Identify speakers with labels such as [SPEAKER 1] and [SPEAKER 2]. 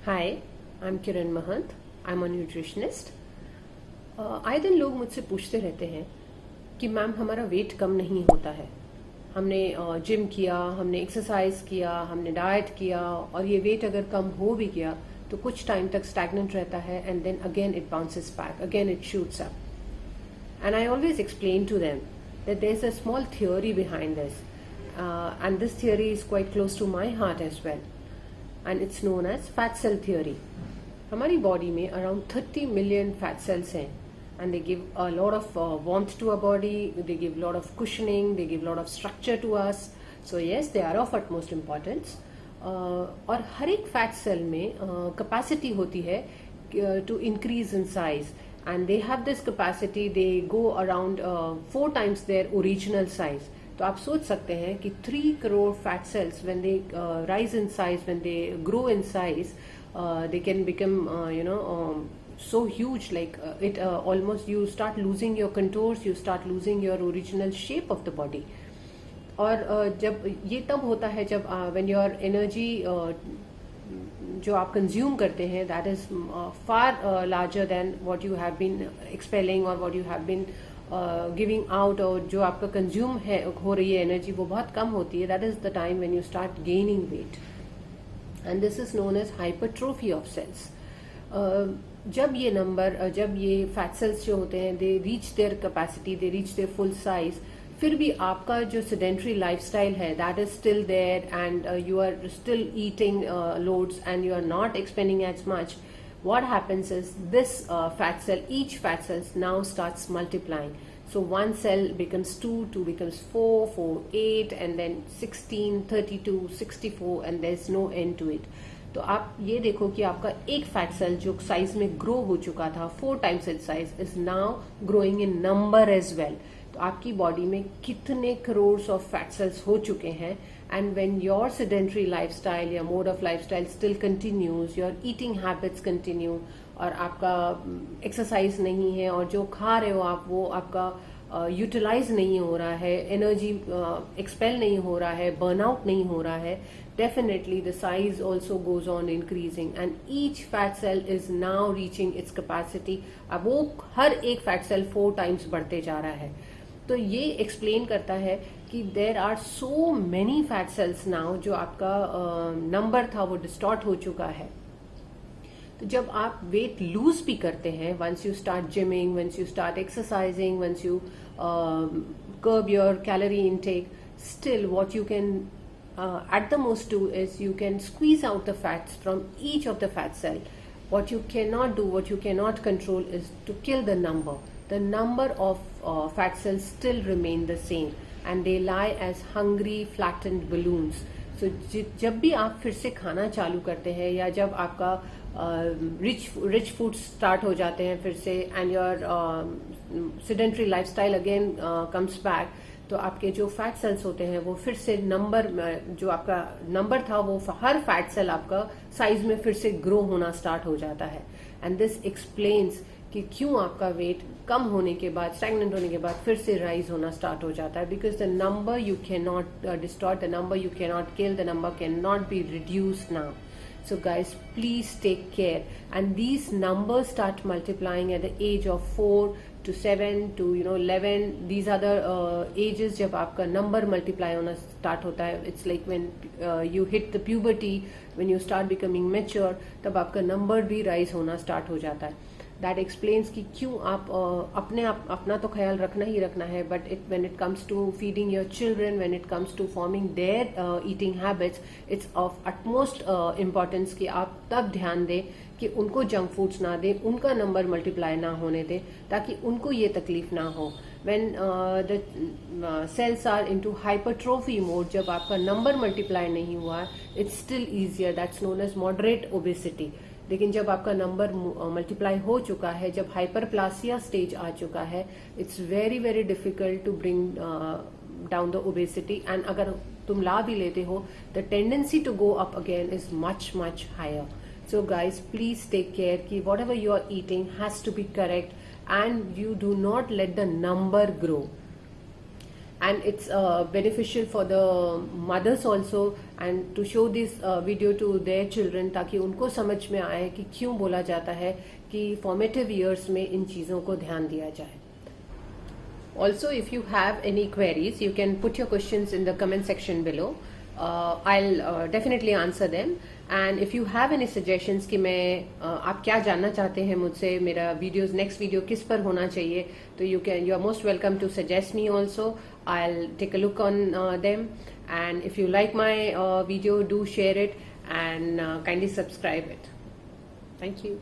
[SPEAKER 1] Hi, I am Kiran Mahant. I am a nutritionist. आए दिन लोग मुझसे पूछते रहते हैं कि मैम हमारा वेट कम नहीं होता है। हमने जिम किया, हमने एक्सरसाइज किया, हमने डाइट किया और ये वेट अगर कम हो भी गया तो कुछ टाइम तक स्टैग्नेंट रहता है and then again it bounces back, again it shoots up. And I always explain to them that there's a small theory behind this, and this theory is quite close to my heart as well, and it's known as fat cell theory. हमारी body में around 30 million fat cells हैं, and they give a lot of warmth to our body, they give a lot of cushioning, they give a lot of structure to us. So yes, they are of utmost importance. और हर एक fat cell में capacity होती है to increase in size, and they have this capacity, they go around 4 times their original size. तो आप सोच सकते हैं कि 3 crore fat cells when they rise in size, when they grow in size, they can become so huge, like it almost you start losing your contours, you start losing your original shape of the body. और जब ये तब होता है जब when your energy जो आप consume करते हैं that is far larger than what you have been expelling और what you have been giving out, और जो आपका कंज्यूम है हो रही है एनर्जी वो बहुत कम होती है। That is the time when you start gaining weight, and this is known as hypertrophy of cells. जब ये फैट सेल्स जो होते हैं they reach their capacity, they reach their full size, फिर भी आपका जो सेडेंट्री लाइफस्टाइल है that is still there and you are still eating loads and you are not expending as much, what happens is this each fat cells now starts multiplying. So one cell becomes 2, 2 becomes 4, 4, 8, and then 16, 32, 64, and there's no end to it. तो आप ये देखो कि आपका एक fat cell जो size में grow हो चुका था 4 times its size is now growing in number as well. तो आपकी बॉडी में कितने करोड़ ऑफ फैट सेल्स हो चुके हैं, and when your sedentary lifestyle या mode of lifestyle still continues, your eating habits continue, और आपका एक्सरसाइज नहीं है और जो खा रहे हो आप वो आपका यूटिलाइज नहीं हो रहा है, एनर्जी एक्सपेल नहीं हो रहा है, बर्नआउट नहीं हो रहा है, definitely the size also goes on increasing and each fat cell is now reaching its capacity. अब वो हर एक फैट सेल 4 times बढ़ते जा रहा है। तो ये एक्सप्लेन करता है कि there are so many fat cells now, जो आपका नंबर था वो डिस्टॉर्ट हो चुका है। तो जब आप वेट लूज भी करते हैं, once you start gymming, once you start exercising, once you curb your calorie intake, still what you can at the most do is you can squeeze out the fats from each of the fat cell. What you cannot do, what you cannot control is to kill the number. The number of fat cells still remain the same and they lie as hungry flattened balloons. So जब भी आप फिर से खाना चालू करते हैं या जब आपका रिच फूड स्टार्ट हो जाते हैं फिर से, and your sedentary lifestyle again comes back, तो आपके जो फैट सेल्स होते हैं वो फिर से नंबर, जो आपका नंबर था वो हर फैट सेल आपका साइज में फिर से ग्रो होना स्टार्ट हो जाता है। एंड दिस एक्सप्लेन्स कि क्यों आपका वेट कम होने के बाद, स्टैग्नेंट होने के बाद फिर से राइज होना स्टार्ट हो जाता है, because the number you can not distort, the number you can not kill, the number can not be reduced now. So guys, please take care, and these numbers start multiplying at the age of 4 to 7 to 11. These are the ages जब आपका number multiply होना start होता है. It's like when you hit the puberty, when you start becoming mature, तब आपका number भी rise होना start हो जाता है. That explains कि क्यों आप अपना तो ख्याल रखना ही रखना है, but when it comes to feeding your children, when it comes to forming their eating habits, it's of utmost importance कि आप तब ध्यान दें कि उनको जंक फूड्स ना दें, उनका नंबर मल्टीप्लाई ना होने दें, ताकि उनको ये तकलीफ ना हो. When the cells are into hypertrophy mode, जब आपका नंबर मल्टीप्लाई नहीं हुआ, it's still easier. That's known as moderate obesity. लेकिन जब आपका नंबर मल्टीप्लाई हो चुका है, जब हाइपरप्लासिया स्टेज आ चुका है, it's very very difficult to bring down the obesity, and अगर तुम ला भी लेते हो, the tendency to go up again is much much higher. So guys, please take care कि whatever you are eating has to be correct, and you do not let the number grow. And it's beneficial for the mothers also, and to show this video to their children ताकि उनको समझ में आए कि क्यों बोला जाता है कि formative years में इन चीज़ों को ध्यान दिया जाए. Also, if you have any queries, you can put your questions in the comment section below. I'll definitely answer them. And if you have any suggestions कि मैं आप क्या जानना चाहते हैं मुझसे, मेरा वीडियोस नेक्स्ट वीडियो किस पर होना चाहिए, तो you are most welcome to suggest me also. I'll take a look on them. And if you like my video, do share it and kindly subscribe it. Thank you.